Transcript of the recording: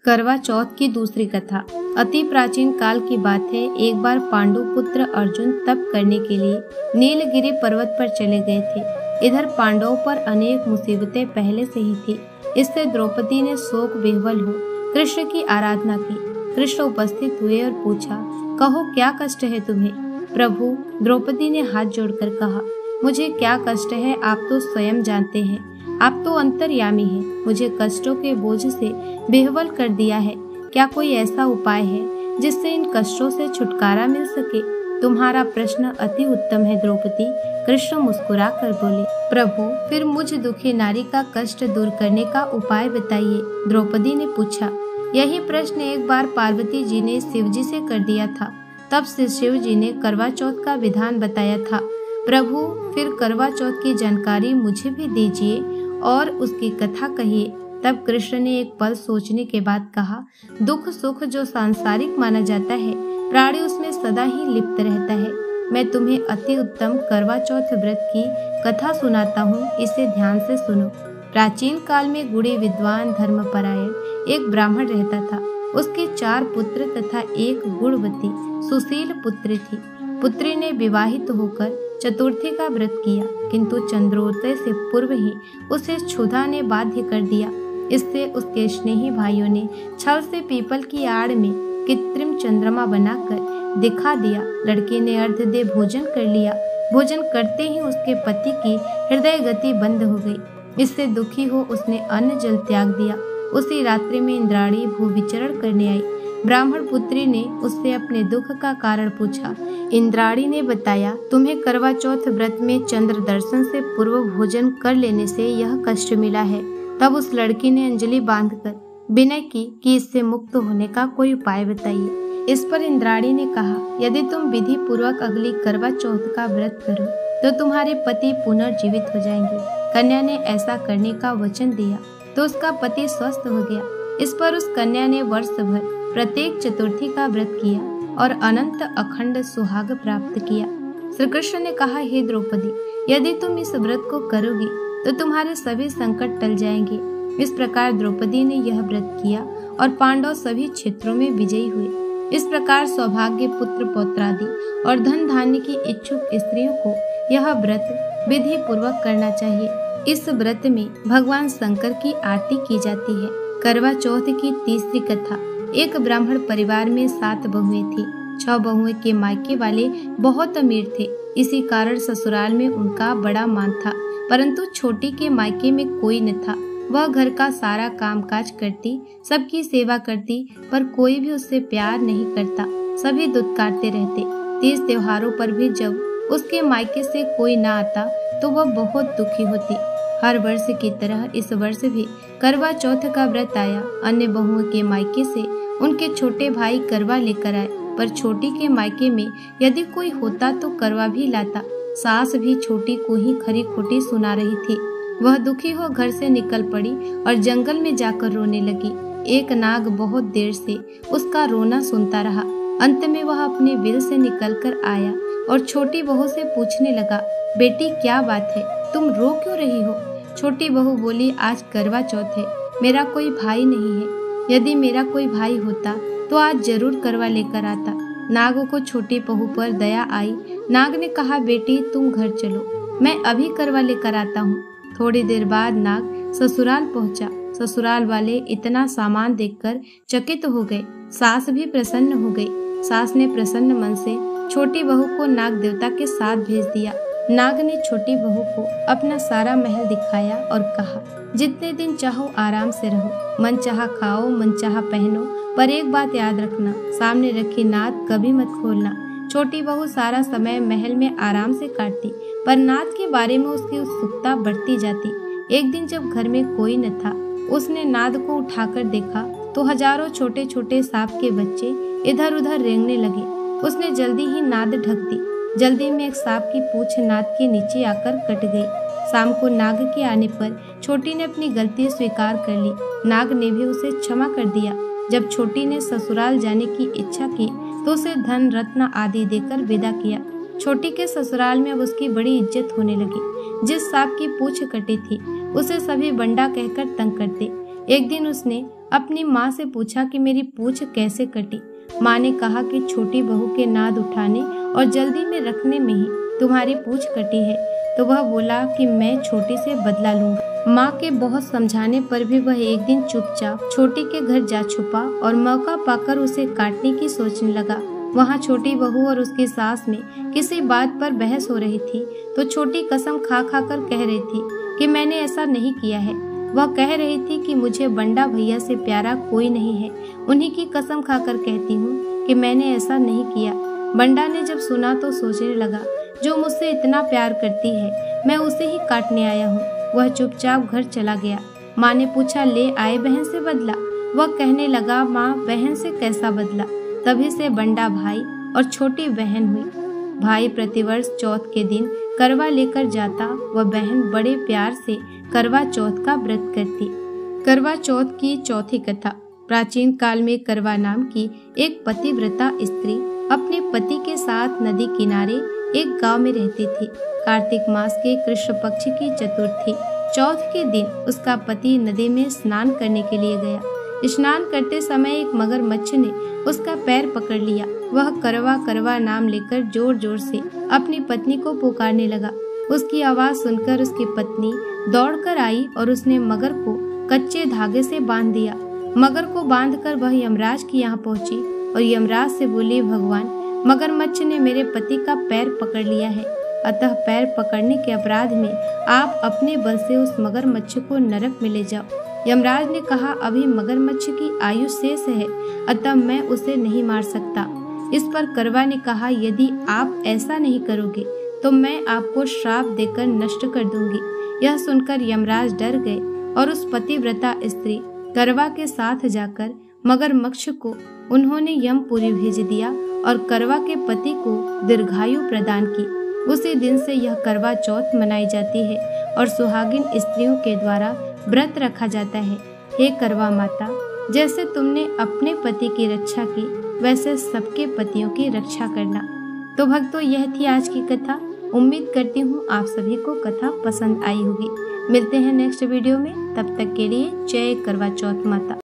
करवा चौथ की दूसरी कथा। अति प्राचीन काल की बात है। एक बार पांडु पुत्र अर्जुन तप करने के लिए नीलगिरी पर्वत पर चले गए थे। इधर पांडवों पर अनेक मुसीबतें पहले से ही थी। इससे द्रौपदी ने शोक विह्वल हो कृष्ण की आराधना की। कृष्ण उपस्थित हुए और पूछा, कहो क्या कष्ट है तुम्हें? प्रभु, द्रौपदी ने हाथ जोड़कर कहा, मुझे क्या कष्ट है आप तो स्वयं जानते हैं। आप तो अंतर्यामी हैं। मुझे कष्टों के बोझ से बेहवल कर दिया है। क्या कोई ऐसा उपाय है जिससे इन कष्टों से छुटकारा मिल सके? तुम्हारा प्रश्न अति उत्तम है द्रौपदी। कृष्ण मुस्कुरा कर बोले, प्रभु फिर मुझ दुखी नारी का कष्ट दूर करने का उपाय बताइए। द्रौपदी ने पूछा। यही प्रश्न एक बार पार्वती जी ने शिव जी से कर दिया था। तब से शिव जी ने करवा चौथ का विधान बताया था। प्रभु फिर करवा चौथ की जानकारी मुझे भी दीजिए और उसकी कथा कहिए। तब कृष्ण ने एक पल सोचने के बाद कहा, दुख सुख जो सांसारिक माना जाता है, प्राणी उसमें सदा ही लिप्त रहता है। मैं तुम्हें अति उत्तम करवा चौथ व्रत की कथा सुनाता हूँ, इसे ध्यान से सुनो। प्राचीन काल में गुणी विद्वान धर्मपरायण एक ब्राह्मण रहता था। उसके 4 पुत्र तथा एक गुणवती सुशील पुत्री थी। पुत्री ने विवाहित होकर चतुर्थी का व्रत किया, किंतु चंद्रोदय से पूर्व ही उसे क्षुधा ने बाध्य कर दिया। इससे उसके स्नेही भाइयों ने छल से पीपल की आड़ में कृत्रिम चंद्रमा बनाकर दिखा दिया। लड़की ने अर्धदेह भोजन कर लिया। भोजन करते ही उसके पति की हृदय गति बंद हो गई। इससे दुखी हो उसने अन्न जल त्याग दिया। उसी रात्रि में इंद्राणी भू विचरण करने आई। ब्राह्मण पुत्री ने उससे अपने दुख का कारण पूछा। इंद्राणी ने बताया, तुम्हें करवा चौथ व्रत में चंद्र दर्शन से पूर्व भोजन कर लेने से यह कष्ट मिला है। तब उस लड़की ने अंजलि बांधकर विनय की कि इससे मुक्त होने का कोई उपाय बताइए। इस पर इंद्राणी ने कहा, यदि तुम विधि पूर्वक अगली करवा चौथ का व्रत करो तो तुम्हारे पति पुनर्जीवित हो जाएंगे। कन्या ने ऐसा करने का वचन दिया तो उसका पति स्वस्थ हो गया। इस पर उस कन्या ने वर्ष भर प्रत्येक चतुर्थी का व्रत किया और अनंत अखंड सुहाग प्राप्त किया। श्री कृष्ण ने कहा, हे द्रौपदी, यदि तुम इस व्रत को करोगी तो तुम्हारे सभी संकट टल जाएंगे। इस प्रकार द्रौपदी ने यह व्रत किया और पांडव सभी क्षेत्रों में विजयी हुए। इस प्रकार सौभाग्य, पुत्र पौत्रादि और धन धान्य की इच्छुक स्त्रियों को यह व्रत विधि पूर्वक करना चाहिए। इस व्रत में भगवान शंकर की आरती की जाती है। करवा चौथ की तीसरी कथा। एक ब्राह्मण परिवार में 7 बहुएं थी। 6 बहुएं के मायके वाले बहुत अमीर थे। इसी कारण ससुराल में उनका बड़ा मान था, परंतु छोटी के मायके में कोई न था। वह घर का सारा कामकाज करती, सबकी सेवा करती, पर कोई भी उससे प्यार नहीं करता। सभी दुत्कारते रहते। तीज त्योहारों पर भी जब उसके मायके से कोई न आता तो वह बहुत दुखी होती। हर वर्ष की तरह इस वर्ष भी करवा चौथ का व्रत आया। अन्य बहुओं के मायके से उनके छोटे भाई करवा लेकर आए, पर छोटी के मायके में यदि कोई होता तो करवा भी लाता। सास भी छोटी को ही खरी खोटी सुना रही थी। वह दुखी हो घर से निकल पड़ी और जंगल में जाकर रोने लगी। एक नाग बहुत देर से उसका रोना सुनता रहा। अंत में वह अपने बिल से निकलकर आया और छोटी बहू से पूछने लगा, बेटी क्या बात है, तुम रो क्यों रही हो? छोटी बहू बोली, आज करवा चौथ है, मेरा कोई भाई नहीं है। यदि मेरा कोई भाई होता तो आज जरूर करवा लेकर आता। नाग को छोटी बहू पर दया आई। नाग ने कहा, बेटी तुम घर चलो, मैं अभी करवा लेकर आता हूँ। थोड़ी देर बाद नाग ससुराल पहुँचा। ससुराल वाले इतना सामान देखकर चकित हो गए। सास भी प्रसन्न हो गई। सास ने प्रसन्न मन से छोटी बहू को नाग देवता के साथ भेज दिया। नाग ने छोटी बहू को अपना सारा महल दिखाया और कहा, जितने दिन चाहो आराम से रहो, मन चाहा खाओ, मन चाहा पहनो, पर एक बात याद रखना, सामने रखी नाद कभी मत खोलना। छोटी बहू सारा समय महल में आराम से काटती, पर नाद के बारे में उसकी उत्सुकता बढ़ती जाती। एक दिन जब घर में कोई न था, उसने नाद को उठाकर देखा तो हजारों छोटे छोटे सांप के बच्चे इधर उधर रेंगने लगे। उसने जल्दी ही नाद ढक दी। जल्दी में एक सांप की पूंछ नाद के नीचे आकर कट गई। शाम को नाग के आने पर छोटी ने अपनी गलती स्वीकार कर ली। नाग ने भी उसे क्षमा कर दिया। जब छोटी ने ससुराल जाने की इच्छा की तो उसे धन रत्न आदि देकर विदा किया। छोटी के ससुराल में अब उसकी बड़ी इज्जत होने लगी। जिस सांप की पूंछ कटी थी उसे सभी बंडा कहकर तंग करते। एक दिन उसने अपनी माँ से पूछा कि मेरी पूंछ कैसे कटी। माँ ने कहा कि छोटी बहू के नाद उठाने और जल्दी में रखने में ही तुम्हारी पूंछ कटी है। तो वह बोला कि मैं छोटी से बदला लूंगा। माँ के बहुत समझाने पर भी वह एक दिन चुपचाप छोटी के घर जा छुपा और मौका पाकर उसे काटने की सोचने लगा। वहाँ छोटी बहू और उसकी सास में किसी बात पर बहस हो रही थी, तो छोटी कसम खा खा कर कह रही थी कि मैंने ऐसा नहीं किया है। वह कह रही थी कि मुझे बंडा भैया से प्यारा कोई नहीं है, उन्हीं की कसम खाकर कहती हूँ कि मैंने ऐसा नहीं किया। बंडा ने जब सुना तो सोचने लगा, जो मुझसे इतना प्यार करती है मैं उसे ही काटने आया हूँ। वह चुपचाप घर चला गया। माँ ने पूछा, ले आए बहन से बदला? वह कहने लगा, माँ बहन से कैसा बदला? तभी से बंडा भाई और छोटी बहन हुई। भाई प्रतिवर्ष चौथ के दिन करवा लेकर जाता, वह बहन बड़े प्यार से करवा चौथ का व्रत करती। करवा चौथ की चौथी कथा। प्राचीन काल में करवा नाम की एक पतिव्रता स्त्री अपने पति के साथ नदी किनारे एक गांव में रहती थी। कार्तिक मास के कृष्ण पक्ष की चतुर्थी चौथ के दिन उसका पति नदी में स्नान करने के लिए गया। स्नान करते समय एक मगरमच्छ ने उसका पैर पकड़ लिया। वह करवा करवा नाम लेकर जोर जोर से अपनी पत्नी को पुकारने लगा। उसकी आवाज सुनकर उसकी पत्नी दौड़कर आई और उसने मगर को कच्चे धागे से बांध दिया। मगर को बांधकर वह यमराज के यहाँ पहुंची और यमराज से बोली, भगवान, मगरमच्छ ने मेरे पति का पैर पकड़ लिया है, अतः पैर पकड़ने के अपराध में आप अपने बल से उस मगरमच्छ को नरक में ले जाओ। यमराज ने कहा, अभी मगरमच्छ की आयु शेष है, अतः मैं उसे नहीं मार सकता। इस पर करवा ने कहा, यदि आप ऐसा नहीं करोगे तो मैं आपको श्राप देकर नष्ट कर दूंगी। यह सुनकर यमराज डर गए और उस पतिव्रता स्त्री करवा के साथ जाकर मगरमच्छ को उन्होंने यमपुरी भेज दिया और करवा के पति को दीर्घायु प्रदान की। उसी दिन से यह करवा चौथ मनाई जाती है और सुहागिन स्त्रियों के द्वारा व्रत रखा जाता है। हे करवा माता, जैसे तुमने अपने पति की रक्षा की, वैसे सबके पतियों की रक्षा करना। तो भक्तों, यह थी आज की कथा। उम्मीद करती हूँ आप सभी को कथा पसंद आई होगी। मिलते हैं नेक्स्ट वीडियो में, तब तक के लिए जय करवा चौथ माता।